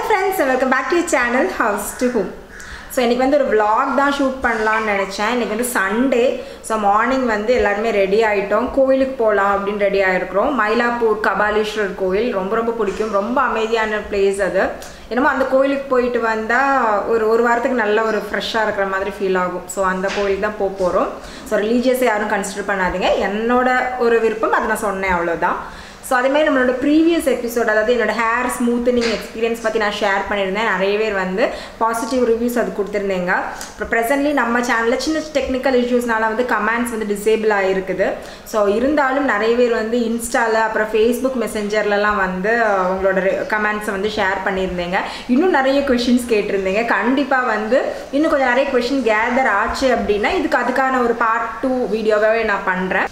friends, welcome back to your channel House to Home. So இன்னைக்கு வந்து ஒரு vlog தான் ஷூட் பண்ணலாம்னு நினைச்சேன். இன்னைக்கு வந்து சண்டே. So மார்னிங் வந்து எல்லாரும் ரெடி ஆயிட்டோம். கோயிலுக்கு போலாம் அப்படினு ரெடி ஆயிருக்கோம். மயிலாப்பூர் கபாலீஸ்வரர் கோயில் ரொம்ப பிடிக்கும். ரொம்ப அமைதியான பிளேஸ் அது. என்னமோ அந்த கோயிலுக்கு போயிட்டு வந்தா ஒரு வாரத்துக்கு நல்ல ஒரு ஃப்ரெஷ்ஷா இருக்கிற மாதிரி ஃபீல் ஆகும். So அந்த கோயிலுக்கு தான் போறோம். So ரிலீஜியஸை யாரும் கன்சிடர் பண்ணாதீங்க. என்னோட ஒரு விருப்பம் அதை நான் சொன்னேன் அவ்வளவுதான். ஸோ அதேமாதிரி நம்மளோட ப்ரீவியஸ் எபிசோட் அதாவது என்னோட ஹேர் ஸ்மூத்தனிங் எக்ஸ்பீரியன்ஸ் பற்றி நான் ஷேர் பண்ணியிருந்தேன். நிறைய பேர் வந்து பாசிட்டிவ் ரிவ்யூஸ் அது கொடுத்துருந்தேங்க. இப்போ ப்ரெசென்ட்லி நம்ம சேனலில் சின்ன டெக்னிக்கல் இஷ்யூஸ்னால வந்து கமெண்ட்ஸ் வந்து டிசேபிள் ஆகிருக்குது. ஸோ இருந்தாலும் நிறைய பேர் வந்து இன்ஸ்டாவில் அப்புறம் ஃபேஸ்புக் மெசஞ்சர்லலாம் வந்து அவங்களோட கமெண்ட்ஸை வந்து ஷேர் பண்ணியிருந்தேங்க. இன்னும் நிறைய கொஷின்ஸ் கேட்டிருந்தீங்க. கண்டிப்பாக வந்து இன்னும் கொஞ்சம் நிறைய கொஷின் கேதர் ஆச்சு அப்படின்னா அதுக்கான ஒரு பார்ட் 2 வீடியோவாகவே நான் பண்ணுறேன்.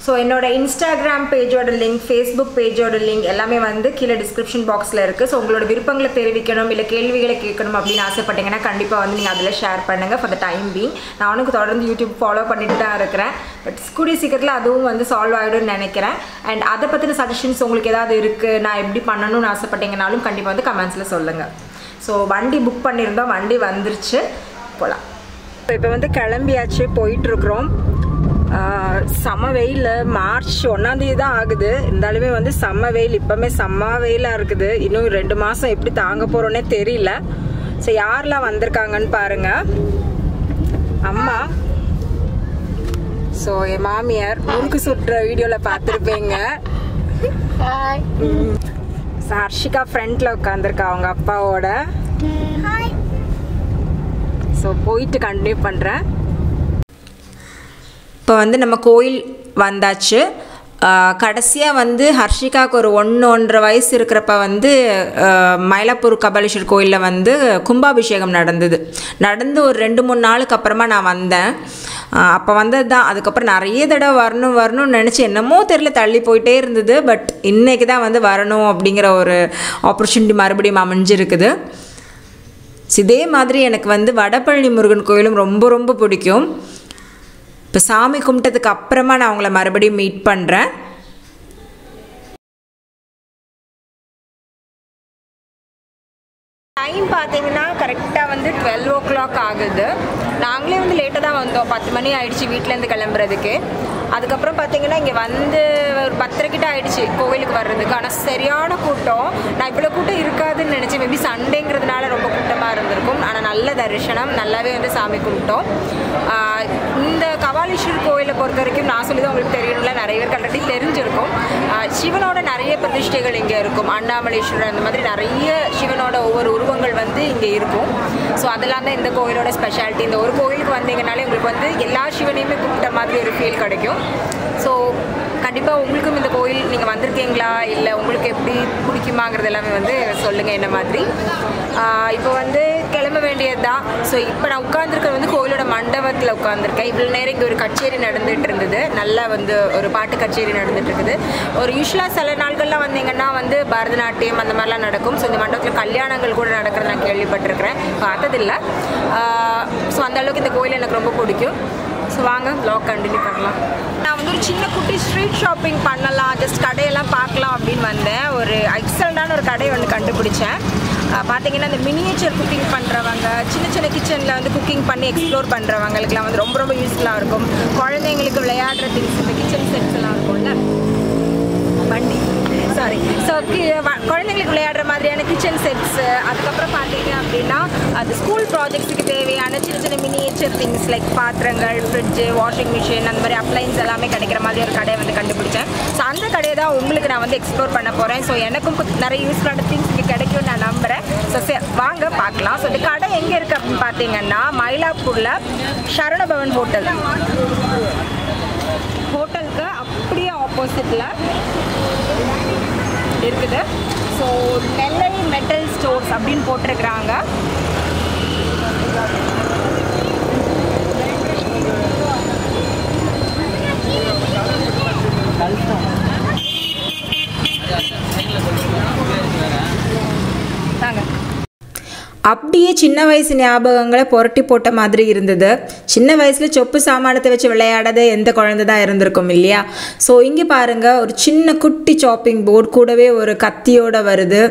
ஸோ என்னோட இன்ஸ்டாகிராம் பேஜோட லிங்க், ஃபேஸ்புக் பேஜோட லிங்க் எல்லாமே வந்து கீழே டிஸ்கிரிப்ஷன் பாக்ஸில் இருக்குது. ஸோ உங்களோட விருப்பங்களை தெரிவிக்கணும் இல்லை கேள்விகளை கேட்கணும் அப்படின்னு ஆசைப்பட்டீங்கன்னா கண்டிப்பாக வந்து நீங்கள் அதில் ஷேர் பண்ணுங்கள். ஃபார் த டைம் பீங் நானும் தொடர்ந்து யூடியூப் ஃபாலோ பண்ணிட்டு தான் இருக்கிறேன். பட் கூடிய சீக்கிரத்தில் அதுவும் வந்து சால்வ் ஆகிடும்னு நினைக்கிறேன். அண்ட் அதை பற்றின சஜஷன்ஸ் உங்களுக்கு ஏதாவது இருக்குது, நான் எப்படி பண்ணணும்னு ஆசைப்பட்டீங்கனாலும் கண்டிப்பாக வந்து கமெண்ட்ஸில் சொல்லுங்கள். ஸோ வண்டி புக் பண்ணியிருந்தோம், வண்டி வந்துருச்சு, போகலாம். இப்போ வந்து கிளம்பியாச்சு, போயிட்டுருக்குறோம். செம்ம வெயில், மார்ச் 1ஆம் தேதி தான் ஆகுது. இருந்தாலுமே வந்து செம்ம வெயில், இப்போமே செம்ம வெயிலாக இருக்குது. இன்னும் 2 மாதம் எப்படி தாங்க போகிறோன்னே தெரியல. ஸோ யாரெல்லாம் வந்திருக்காங்கன்னு பாருங்க. அம்மா, ஸோ என் மாமியார் முறுக்கு சுட்டுற வீடியோவில் பார்த்துருப்பீங்க. ஹர்ஷிகா ஃப்ரண்ட்ல உட்காந்துருக்கா அவங்க அப்பாவோட. ஸோ போயிட்டு கண்டினியூ பண்ணுறேன். இப்போ வந்து நம்ம கோயில் வந்தாச்சு. கடைசியாக வந்து ஹர்ஷிகாவுக்கு ஒரு 1-1.5 வயசு இருக்கிறப்ப வந்து மயிலாப்பூர் கபாலீஸ்வரர் கோயிலில் வந்து கும்பாபிஷேகம் நடந்து ஒரு 2-3 நாளுக்கு அப்புறமா நான் வந்தேன். அப்போ வந்தது தான். அதுக்கப்புறம் நிறைய தடவை வரணும்னு நினச்சி என்னமோ தெரியல தள்ளி போயிட்டே இருந்தது. பட் இன்றைக்கி தான் வந்து வரணும் அப்படிங்கிற ஒரு ஆப்பர்ச்சுனிட்டி மறுபடியும் அமைஞ்சிருக்குது. இதே மாதிரி எனக்கு வந்து வடபழனி முருகன் கோயிலும் ரொம்ப பிடிக்கும். இப்போ சாமி கும்பிட்டதுக்கு அப்புறமா நான் அவங்கள மறுபடியும் மீட் பண்ணுறேன். டைம் பார்த்தீங்கன்னா கரெக்டாக வந்து 12 o'clock ஆகுது. நாங்களே வந்து லேட்டாக தான் வந்தோம். 10 மணி ஆகிடுச்சு வீட்டிலேருந்து கிளம்புறதுக்கு. அதுக்கப்புறம் பார்த்தீங்கன்னா இங்கே வந்து ஒரு 10:30 கிட்ட ஆகிடுச்சு கோவிலுக்கு வர்றதுக்கு. ஆனால் சரியான கூட்டம். நான் இவ்வளோ கூட்டம் இருக்காதுன்னு நினச்சேன். மேபி சண்டேங்கிறதுனால ரொம்ப கூட்டமாக இருந்திருக்கும். ஆனால் நல்ல தரிசனம், நல்லாவே வந்து சாமி கும்பிட்டோம். இந்த கபாலீஸ்வரர் கோயிலை பொறுத்த வரைக்கும் நான் சொல்லி தான் உங்களுக்கு தெரியணும்ல, நிறைய பேருக்கு ஆல்ரெடி தெரிஞ்சிருக்கும். சிவனோட நிறைய பிரதிஷ்டைகள் இங்கே இருக்கும். அண்ணாமலேஸ்வரர் அந்த மாதிரி நிறைய சிவனோட ஒவ்வொரு உருவங்கள் வந்து இங்கே இருக்கும். ஸோ அதெல்லாம் தான் இந்த கோயிலோட ஸ்பெஷாலிட்டி. இந்த ஒரு கோயிலுக்கு வந்தீங்கனாலே உங்களுக்கு வந்து எல்லா சிவனையுமே கூப்பிட்ட மாதிரி ஒரு ஃபீல் கிடைக்கும். ஸோ கண்டிப்பாக உங்களுக்கும் இந்த கோயில் நீங்கள் வந்திருக்கீங்களா இல்லை உங்களுக்கு எப்படி பிடிக்குமாங்கிறது எல்லாமே வந்து சொல்லுங்கள் என்ன மாதிரி. இப்போ வந்து கிளம்ப வேண்டியது தான். ஸோ இப்போ நான் உட்காந்துருக்கிறது வந்து கோயிலோட மண்டபத்தில் உட்காந்துருக்கேன். இவ்வளோ நேரம் இங்கே ஒரு கச்சேரி நடந்துகிட்டு இருந்தது. நல்லா வந்து ஒரு பாட்டு கச்சேரி நடந்துகிட்டு இருக்குது. ஒரு யூஸ்வலாக சில நாட்கள்லாம் வந்தீங்கன்னா வந்து பரதநாட்டியம் அந்த மாதிரிலாம் நடக்கும். ஸோ இந்த மண்டபத்தில் கல்யாணங்கள் கூட நடக்கிறது நான் கேள்விப்பட்டிருக்கிறேன், பார்த்ததில்லை. ஸோ அந்தளவுக்கு இந்த கோயில் எனக்கு ரொம்ப பிடிக்கும். ஸோ வாங்க வ்ளாக் கண்டினியூ பண்ணலாம். நான் வந்து ஒரு சின்ன குட்டி ஸ்ட்ரீட் ஷாப்பிங் பண்ணலாம், ஜஸ்ட் கடையெல்லாம் பார்க்கலாம் அப்படின்னு வந்தேன். ஒரு எக்ஸலண்டான ஒரு கடை ஒன்று கண்டுபிடிச்சேன். பார்த்தீங்கன்னா இந்த மினியேச்சர் குக்கிங் பண்ணுறவங்க, சின்ன கிச்சனில் வந்து குக்கிங் பண்ணி எக்ஸ்ப்ளோர் பண்ணுறவங்களுக்குலாம் வந்து ரொம்ப யூஸ்ஃபுல்லாக இருக்கும். குழந்தைங்களுக்கு விளையாடுற திங்ஸ், இந்த கிச்சன் செட்ஸ் எல்லாம் இருக்கும்ல, வண்டி சாரி. ஸோ குழந்தைங்களுக்கு விளையாடுற மாதிரியான கிச்சன் செட்ஸு, அதுக்கப்புறம் பார்த்தீங்க அப்படின்னா அது ஸ்கூல் ப்ராஜெக்ட்ஸுக்கு தேவையான சின்ன மினியேச்சர் திங்ஸ் லைக் பாத்திரங்கள், ஃப்ரிட்ஜு, வாஷிங் மிஷின் அந்த மாதிரி அப்ளைன்ஸ் எல்லாமே கிடைக்கிற மாதிரி ஒரு கடையை வந்து கண்டுபிடிச்சேன். ஸோ அந்த கடையை தான் உங்களுக்கு நான் வந்து எக்ஸ்ப்ளோர் பண்ண போகிறேன். ஸோ எனக்கும் நிறைய யூஸ்ஃபுல்லான திங்ஸ் இங்கே கிடைக்கும்னு நான் நம்புகிறேன். ஸோ வாங்க பார்க்கலாம். ஸோ இந்த கடை எங்கே இருக்குது அப்படின்னு பார்த்தீங்கன்னா மயிலாப்பூரில் சரவணபவன் ஹோட்டலுக்கு அப்படியே ஆப்போசிட்டில் இருக்குது. ஸோ நெல்லை மெட்டல் ஸ்டோர்ஸ் அப்படின்னு போட்டிருக்கிறாங்க. அப்படியே சின்ன வயசு ஞாபகங்களை புரட்டி போட்ட மாதிரி இருந்தது. சின்ன வயசில் சொப்பு சாமானத்தை வச்சு விளையாடாத எந்த குழந்தை தான் இருந்திருக்கும் இல்லையா? ஸோ இங்கே பாருங்கள், ஒரு சின்ன குட்டி சாப்பிங் போர்ட் கூடவே ஒரு கத்தியோடு வருது.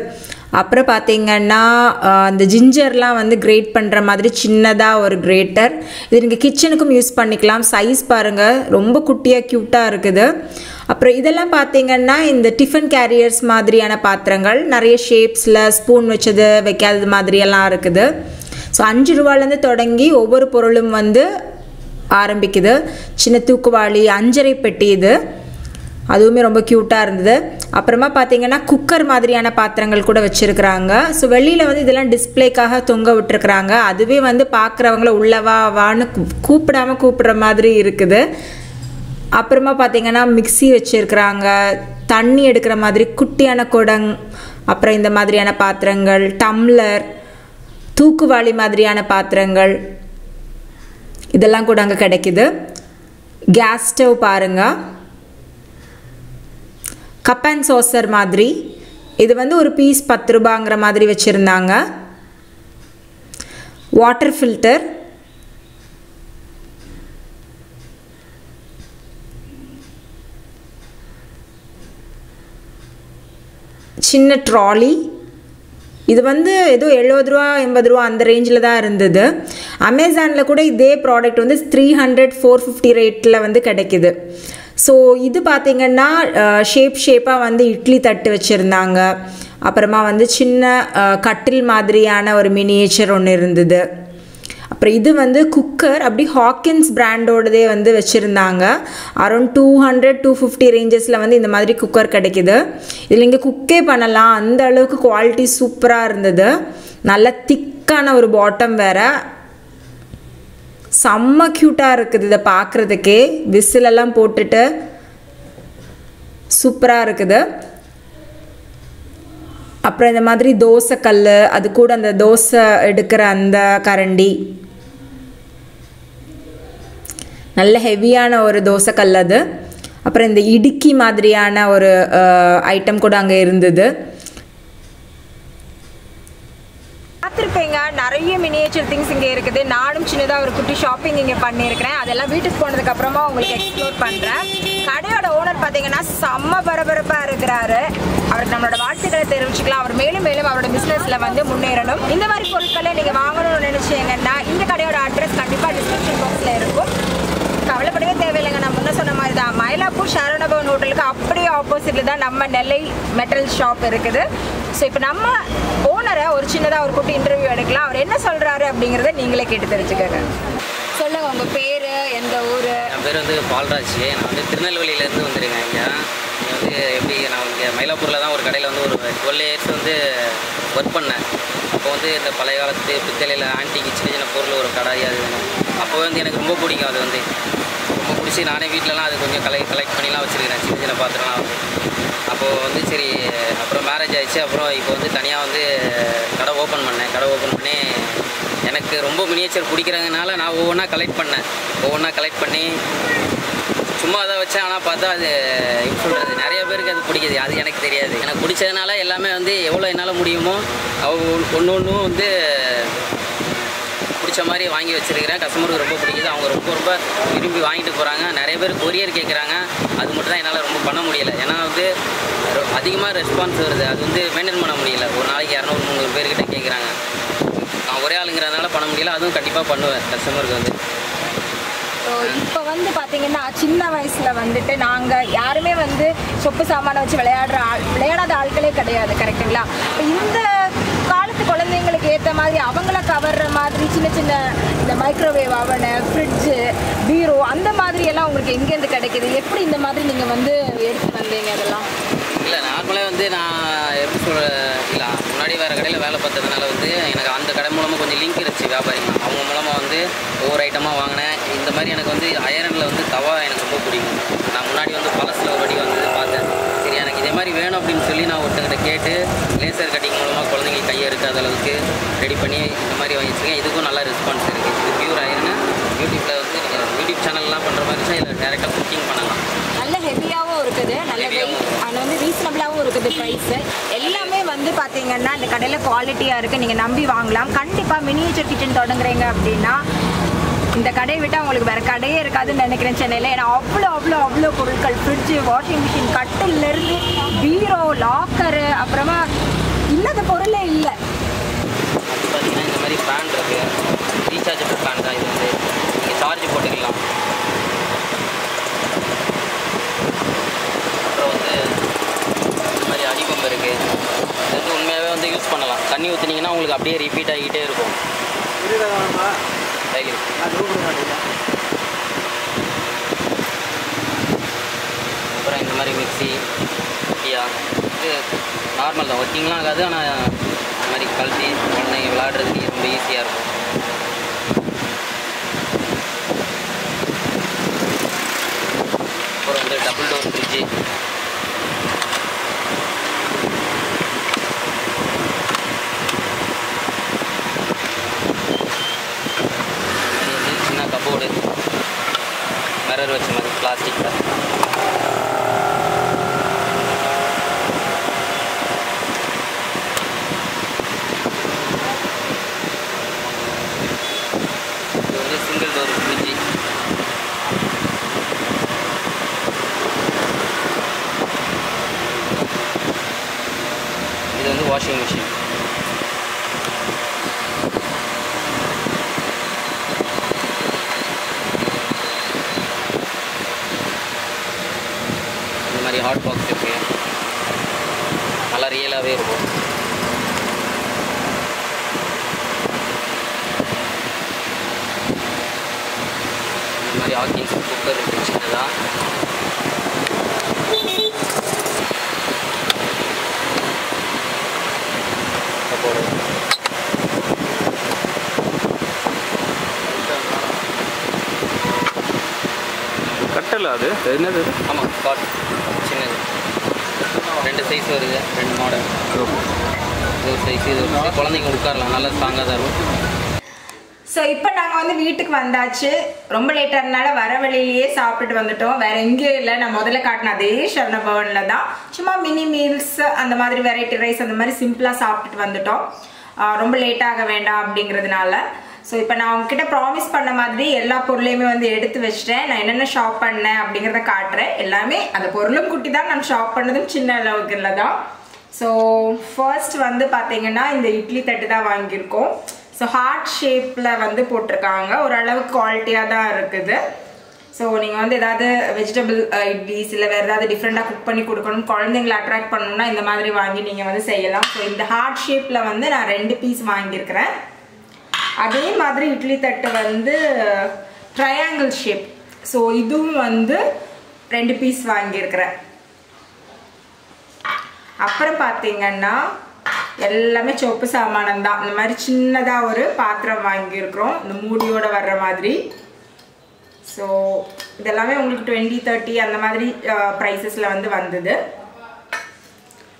அப்புறம் பார்த்தீங்கன்னா அந்த ஜிஞ்சர்லாம் வந்து கிரேட் பண்ணுற மாதிரி சின்னதாக ஒரு கிரேட்டர். இது நீங்கள் கிச்சனுக்கும் யூஸ் பண்ணிக்கலாம். சைஸ் பாருங்கள், ரொம்ப குட்டியாக க்யூட்டாக இருக்குது. அப்புறம் இதெல்லாம் பார்த்தீங்கன்னா இந்த டிஃபன் கேரியர்ஸ் மாதிரியான பாத்திரங்கள், நிறைய ஷேப்ஸில் ஸ்பூன் வச்சது வைக்காதது மாதிரியெல்லாம் இருக்குது. ஸோ 5 ரூபாலேருந்து தொடங்கி ஒவ்வொரு பொருளும் வந்து ஆரம்பிக்குது. சின்ன தூக்குவாளி, 5.5 பெட்டி, இது அதுவுமே ரொம்ப க்யூட்டாக இருந்தது. அப்புறமா பார்த்தீங்கன்னா குக்கர் மாதிரியான பாத்திரங்கள் கூட வச்சுருக்குறாங்க. ஸோ வெளியில் வந்து இதெல்லாம் டிஸ்பிளேக்காக தொங்க விட்டுருக்குறாங்க. அதுவே வந்து பார்க்குறவங்கள உள்ளவா வான்னு கூப்பிடுற மாதிரி இருக்குது. அப்புறமா பார்த்தீங்கன்னா மிக்ஸி வச்சுருக்குறாங்க, தண்ணி எடுக்கிற மாதிரி குட்டியான குடங், அப்புறம் இந்த மாதிரியான பாத்திரங்கள், டம்ளர், தூக்குவாளி மாதிரியான பாத்திரங்கள் இதெல்லாம் கூட அங்கே கிடைக்குது. கேஸ் ஸ்டவ் பாருங்கள், கப் அண்ட் சாசர் மாதிரி. இது வந்து ஒரு பீஸ் 10 ரூபாங்கிற மாதிரி வச்சுருந்தாங்க. வாட்டர் ஃபில்டர், சின்ன ட்ராலி. இது வந்து ஏதோ 70 ரூபா 80 ரூபா அந்த ரேஞ்சில் தான் இருந்தது. அமேசானில் கூட இதே ப்ராடக்ட் வந்து 300-450 ரேட்டில் வந்து கிடைக்கிது. ஸோ இது பார்த்திங்கன்னா ஷேப்பாக வந்து இட்லி தட்டு வச்சுருந்தாங்க. அப்புறமா வந்து சின்ன கட்டில் மாதிரியான ஒரு மினியேச்சர் ஒன்று இருந்தது. அப்புறம் இது வந்து குக்கர், அப்படி ஹாக்கின்ஸ் பிராண்டோடதே வந்து வச்சுருந்தாங்க. அரௌண்ட் 200-250 ரேஞ்சஸில் வந்து இந்த மாதிரி குக்கர் கிடைக்கிது. இதில் இங்கே குக்கே பண்ணலாம், அந்த அளவுக்கு குவாலிட்டி சூப்பராக இருந்தது. நல்ல திக்கான ஒரு பாட்டம் வேறு, செம்ம க்யூட்டாக இருக்குது இதை பார்க்குறதுக்கே. விசிலெல்லாம் போட்டுட்டு சூப்பராக இருக்குது. அப்புறம் இந்த மாதிரி தோசை கல், அது கூட அந்த தோசை எடுக்கிற அந்த கரண்டி, நல்ல ஹெவியான ஒரு தோசை கல் அது. அப்புறம் இந்த இடுக்கி மாதிரியான ஒரு ஐட்டம் கூட அங்கே இருந்தது. பார்த்துருப்பீங்க, நிறைய மினியேச்சர் திங்ஸ் இங்கே இருக்குது. நானும் சின்னதாக ஒரு குட்டி ஷாப்பிங் இங்கே பண்ணியிருக்கிறேன். அதெல்லாம் வீட்டுக்கு போனதுக்கு அப்புறமா உங்களுக்கு எக்ஸ்ப்ளோர் பண்ணுறேன். கடையோட ஓனர் பார்த்தீங்கன்னா செம்ம பரபரப்பாக இருக்கிறாரு. அவருக்கு நம்மளோட வாழ்த்துக்களை தெரிவிச்சுக்கலாம். அவர் மேலும் மேலும் அவரோட பிஸ்னஸில் வந்து முன்னேறணும். இந்த மாதிரி பொருட்களை நீங்கள் வாங்கணும்னு நினச்சிங்கன்னா இந்த கடையோட அட்ரஸ் கண்டிப்பாக டிஸ்கிரிப்ஷன் பாக்ஸில் இருக்கும். கவலைப்படவே தேவையில்லைங்க. நான் முன்ன சொன்ன மாதிரி தான் மயிலாப்பூர் சரவணபவன் ஹோட்டலுக்கு அப்படியே ஆப்போசிட்டில் தான் நம்ம நெல்லை மெட்டல் ஷாப் இருக்குது. ஸோ இப்போ நம்ம ஓனரை ஒரு சின்னதாக ஒரு குட்டி இன்டர்வியூ எடுக்கலாம். அவர் என்ன சொல்கிறாரு அப்படிங்கிறத நீங்களே கேட்டு தெரிஞ்சுக்கங்க. சொல்லுங்கள், உங்கள் பேர், எந்த ஊர்? என் பேர் வந்து பால்ராஜ். நான் வந்து திருநெல்வேலியிலேருந்து வந்துருக்கேன். இங்கே வந்து எப்படி நான் இங்கே மயிலாப்பூரில் தான் ஒரு கடையில் வந்து ஒரு 12 இயர்ஸ் வந்து ஒர்க் பண்ணேன். அப்போ வந்து இந்த பழைய காலத்து பித்தளையில் ஆன்டிக்கு சின்ன சின்ன பொருள் ஒரு கடாய் அது வேணும். அப்போ வந்து எனக்கு ரொம்ப பிடிக்கும். அது வந்து ரொம்ப பிடிச்சி நானே வீட்டிலலாம் அது கொஞ்சம் கலெக்ட் பண்ணிலாம் வச்சுருக்கிறேன், சின்ன சின்ன பாத்திரம்லாம் வந்து. அப்போது வந்து சரி, அப்புறம் மேரேஜ் ஆகிடுச்சு. அப்புறம் இப்போ வந்து தனியாக வந்து கடை ஓப்பன் பண்ணி எனக்கு ரொம்ப மினியேச்சர் பிடிக்கிறதுனால நான் ஒவ்வொன்றா கலெக்ட் பண்ணி சும்மா அதை வச்சேன். ஆனால் பார்த்தா அது எப்படி சொல்கிறது, நிறைய பேருக்கு அது பிடிக்குது. அது எனக்கு தெரியாது. எனக்கு பிடிச்சதுனால எல்லாமே வந்து எவ்வளோ என்னால் முடியுமோ ஒன்று ஒன்றும் வந்து பிடிச்ச மாதிரி வாங்கி வச்சுருக்கிறேன். கஸ்டமருக்கு ரொம்ப பிடிக்குது. அவங்க ரொம்ப விரும்பி வாங்கிட்டு போகிறாங்க. நிறைய பேர் கொரியர் கேட்குறாங்க. அது மட்டும் தான் என்னால் ரொம்ப பண்ண முடியலை. ஏன்னா வந்து அதிகமாக ரெஸ்பான்ஸ் வருது. அது வந்து மெயின்டைன் பண்ண முடியல. ஒரு நாளைக்கு 200-300 பேர்கிட்ட கேட்குறாங்க. நான் ஒரே ஆளுங்கிறதுனால பண்ண முடியல. அதுவும் கண்டிப்பாக பண்ணுவேன் கஸ்டமருக்கு வந்து. இப்போ வந்து பார்த்தீங்கன்னா சின்ன வயசில் வந்துட்டு நாங்கள் யாருமே வந்து சொப்பு சாமானை வச்சு விளையாடாத ஆட்களே கிடையாது, கரெக்டுங்களா? இப்போ இந்த காலத்து குழந்தைங்களுக்கு ஏற்ற மாதிரி அவங்கள கவர்ற மாதிரி சின்ன இந்த மைக்ரோவேவ் அவனு, ஃப்ரிட்ஜு, பீரோ அந்த மாதிரி எல்லாம் உங்களுக்கு எங்கேருந்து கிடைக்கிது? எப்படி இந்த மாதிரி நீங்கள் வந்து எடுத்து வந்தீங்க அதெல்லாம்? இல்லை, நார்மலாக வந்து நான் எப்படி சொல்ல இல்லை, முன்னாடி வேறு கடையில் வேலை பார்த்ததுனால வந்து எனக்கு அந்த கடை மூலமாக கொஞ்சம் லிங்க் இருந்துச்சு வியாபாரிங்க. அவங்க மூலமாக வந்து ஒவ்வொரு ஐட்டமாக வாங்கினேன். இந்த மாதிரி எனக்கு வந்து அயரனில் வந்து தவா எனக்கு ரொம்ப பிடிக்கும். நான் முன்னாடி வந்து பழசில் ஒரு வாட்டி வந்து பார்த்தேன். சரி, எனக்கு இதே மாதிரி வேணும் அப்படின்னு சொல்லி நான் ஒருத்தங்கிட்ட கேட்டு லேசர் கட்டிங் மூலமாக குழந்தைங்க கையை இருக்காத அளவுக்கு ரெடி பண்ணி இந்த மாதிரி வாங்கி வச்சுருக்கேன். இதுக்கும் நல்ல ரெஸ்பான்ஸ் இருக்குது. இது பியூர் அயர்னு யூடியூப்பில் வந்து நீங்கள் யூடியூப் சேனல்லாம் பண்ணுற மாதிரி தான் இதில் டேரெக்டாக குக்கிங் பண்ணலாம். நல்ல ஹெவியாகவும் இருக்குது, நல்ல வெயிட், அது வந்து ரீசனபிளாகவும் இருக்குது. ப்ரைஸு எல்லாமே வந்து பார்த்தீங்கன்னா இந்த கடையில் குவாலிட்டியாக இருக்குது. நீங்கள் நம்பி வாங்கலாம். கண்டிப்பாக மினியேச்சர் கிச்சன் தொடங்குறீங்க அப்படின்னா இந்த கடையை விட்டால் உங்களுக்கு வேறு கடையே இருக்காதுன்னு நினைக்கிறேன் சென்னையில். ஏன்னா அவ்வளோ பொருட்கள், ஃப்ரிட்ஜு, வாஷிங் மிஷின், கட்டிலேருந்து பீரோ, லாக்கரு, அப்புறமா இல்லாத பொருளே இல்லை. அது பார்த்தீங்கன்னா இந்த மாதிரி ஃபேன் இருக்குது, ரீசார்ஜபிள் ஃபேன் தான். இது வந்து நீங்கள் சார்ஜ் போட்டுக்கலாம். அப்புறம் வந்து இந்த மாதிரி அடிப்பம்பு இருக்குது. இது வந்து உண்மையாகவே வந்து யூஸ் பண்ணலாம். தண்ணி ஊற்றினீங்கன்னா உங்களுக்கு அப்படியே ரிப்பீட் ஆகிட்டே இருக்கும். டெய்லி அப்புறம் இந்த மாதிரி மிக்ஸி குட்டியா இது நார்மல் தான், ஒர்க்கிங்லாம் ஆகாது. ஆனால் இந்த மாதிரி கழட்டி குழந்தைங்க விளையாடுறதுக்கு ரொம்ப ஈஸியாக இருக்கும். அப்புறம் வந்து டபுள் டோர் ஃப்ரிட்ஜு, இது வந்து சின்ன கபோர்டு, மிரர் வச்ச மாதிரி பிளாஸ்டிக்கில். சிங்கிள் டோர் ஃப்ரிட்ஜு, இது வந்து வாஷிங் மிஷின். இந்த மாதிரி ஹாட் பாக்ஸ் இருக்குது, நல்லா ரியலாகவே இருக்கும். இந்த மாதிரி ஆக்கி குக்கர் இருக்குது சின்னதாக. கபோர்டு, கட்டல அது என்னது? ஆமாம் காட் சின்னது, 2 சைஸ் வருது, 2 மாடல். இது ஒரு சைஸ், இது ஒரு குழந்தைங்க உட்காரலாம், நல்லா ஸ்ட்ராங்காக தான் இருக்கும். ஸோ இப்போ நாங்கள் வந்து வீட்டுக்கு வந்தாச்சு. ரொம்ப லேட்டாகிறதுனால வர வழியிலேயே சாப்பிட்டுட்டு வந்துட்டோம். வேறு எங்கேயும் இல்லை, நான் முதல்ல காட்டின அதே சரண பவனில் தான். சும்மா மினி மீல்ஸ் அந்த மாதிரி வெரைட்டி ரைஸ் அந்த மாதிரி சிம்பிளாக சாப்பிட்டுட்டு வந்துட்டோம். ரொம்ப லேட்டாக வேண்டாம் அப்படிங்கிறதுனால. ஸோ இப்போ நான் உங்ககிட்ட ப்ராமிஸ் பண்ண மாதிரி எல்லா பொருளையுமே வந்து எடுத்து வச்சிட்டேன். நான் என்னென்ன ஷாப் பண்ணேன் அப்படிங்கிறத காட்டுறேன். எல்லாமே அந்த பொருளும் குட்டி தான், நான் ஷாப் பண்ணதும் சின்ன அளவுக்கு இல்லை தான். ஸோ ஃபர்ஸ்ட் வந்து பார்த்தீங்கன்னா இந்த இட்லி தட்டு தான் வாங்கியிருக்கோம். ஸோ ஹார்ட் ஷேப்பில் வந்து போட்டிருக்காங்க, ஓரளவுக்கு குவாலிட்டியாக தான் இருக்குது. ஸோ நீங்கள் வந்து ஏதாவது வெஜிடபிள் இட்லிஸ் இல்லை வேறு ஏதாவது டிஃப்ரெண்ட்டாக குக் பண்ணி கொடுக்கணும், குழந்தைங்களை அட்ராக்ட் பண்ணணும்னா இந்த மாதிரி வாங்கி நீங்கள் வந்து செய்யலாம். ஸோ இந்த ஹார்ட் ஷேப்பில் வந்து நான் 2 பீஸ் வாங்கியிருக்கிறேன். அதே மாதிரி இட்லி தட்டு வந்து ட்ரையாங்கிள் ஷேப். ஸோ இதுவும் வந்து 2 பீஸ் வாங்கியிருக்கிறேன். அப்புறம் பார்த்தீங்கன்னா எல்லாமே சொப்பு சாமானம் தான். இந்த மாதிரி சின்னதாக ஒரு பாத்திரம் வாங்கியிருக்கிறோம், இந்த மூடியோடு வர்ற மாதிரி. ஸோ இதெல்லாமே உங்களுக்கு 20-30 அந்த மாதிரி ப்ரைஸஸில் வந்து வந்தது.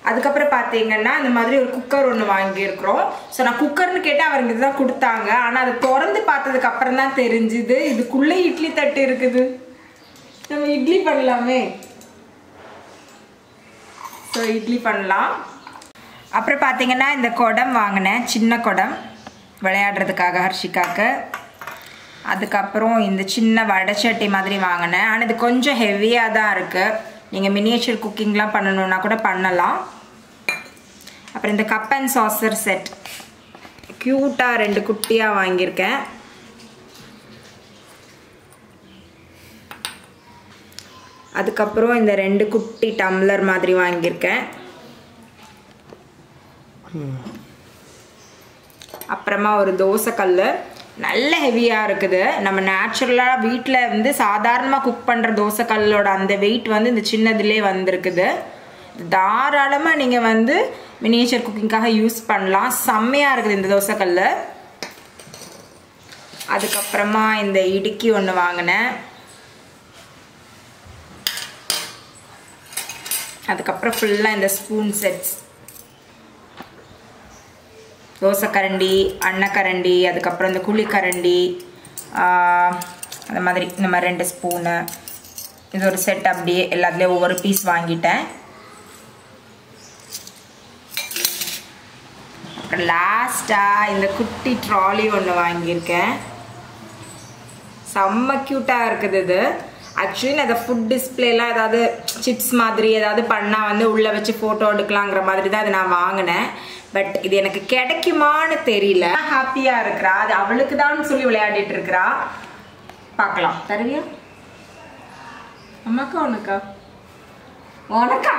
அதுக்கப்புறம் பார்த்தீங்கன்னா இந்த மாதிரி ஒரு குக்கர் ஒன்று வாங்கியிருக்கிறோம். ஸோ நான் குக்கர்னு கேட்டால் அவருக்கு இதுதான் கொடுத்தாங்க. ஆனால் அதை திறந்து பார்த்ததுக்கு அப்புறம் தான் தெரிஞ்சுது இதுக்குள்ளே இட்லி தட்டு இருக்குது, நம்ம இட்லி பண்ணலாமே. ஸோ இட்லி பண்ணலாம். அப்புறம் பார்த்தீங்கன்னா இந்த குடம் வாங்கினேன், சின்ன குடம் விளையாடுறதுக்காக ஹர்ஷிகாக்கு. அதுக்கப்புறம் இந்த சின்ன வடைச்சட்டி மாதிரி வாங்கினேன். ஆனால் இது கொஞ்சம் ஹெவியாக தான் இருக்குது, நீங்கள் மினியேச்சர் குக்கிங்லாம் பண்ணணுன்னா கூட பண்ணலாம். அப்புறம் இந்த கப் அண்ட் சாசர் செட் க்யூட்டாக 2 குட்டியாக வாங்கியிருக்கேன். அதுக்கப்புறம் இந்த 2 குட்டி டம்ளர் மாதிரி வாங்கியிருக்கேன். அப்புறமா ஒரு தோசைக்கல், நல்ல ஹெவியாக இருக்குது. நம்ம நேச்சுரலாக வீட்டில் வந்து சாதாரணமாக குக் பண்ணுற தோசைக்கல்லோட அந்த வெயிட் வந்து இந்த சின்னதுலே வந்திருக்குது. தாராளமாக நீங்கள் வந்து மினியேச்சர் குக்கிங்காக யூஸ் பண்ணலாம், செம்மையாக இருக்குது இந்த தோசைக்கல். அதுக்கப்புறமா இந்த இடுக்கி ஒன்று வாங்கினேன். அதுக்கப்புறம் ஃபுல்லாக இந்த ஸ்பூன் செட்ஸ், தோசைக்கரண்டி, அன்னக்கரண்டி, அதுக்கப்புறம் இந்த குழிக்கரண்டி, அந்த மாதிரி இந்த மாதிரி 2 ஸ்பூனு, இது ஒரு செட். அப்படியே எல்லாத்துலேயும் ஒவ்வொரு பீஸ் வாங்கிட்டேன். அப்புறம் லாஸ்ட்டாக இந்த குட்டி ட்ராலி ஒன்று வாங்கியிருக்கேன், செம்ம க்யூட்டாக இருக்குது இது. ஆக்சுவலி நான் அதை ஃபுட் டிஸ்பிளேலாம் ஏதாவது சிப்ஸ் மாதிரி ஏதாவது பண்ணால் வந்து உள்ளே வச்சு ஃபோட்டோ எடுக்கலாங்கிற மாதிரி தான் அதை நான் வாங்கினேன். பட் இது எனக்கு கிடைக்குமான்னு தெரியல. ஹாப்பியா இருக்கிறா, அது அவளுக்கு தான் சொல்லி விளையாடிட்டு இருக்கிறா. பார்க்கலாம். தருவியா? அம்மாக்கா உனக்கா? உனக்கா?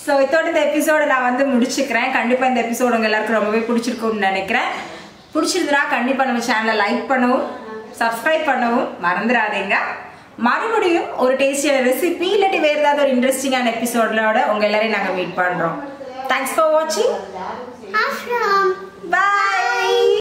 ஸோ இதோட இந்த எபிசோட நான் வந்து முடிச்சுக்கிறேன். கண்டிப்பாக இந்த எபிசோடு உங்கள் எல்லாருக்கும் ரொம்பவே பிடிச்சிருக்கும்னு நினைக்கிறேன். பிடிச்சிருந்தா கண்டிப்பாக நம்ம சேனலை லைக் பண்ணவும் சப்ஸ்கிரைப் பண்ணவும் மறந்துடாதீங்க. மறுபடியும் ஒரு டேஸ்டியான ரெசிபி இல்லாட்டி வேறு ஏதாவது ஒரு இன்ட்ரெஸ்டிங்கான எபிசோடோட உங்கள் எல்லாரையும் நாங்கள் மீட் பண்ணுறோம். தேங்க்ஸ் ஃபார் வாட்சிங். Bye.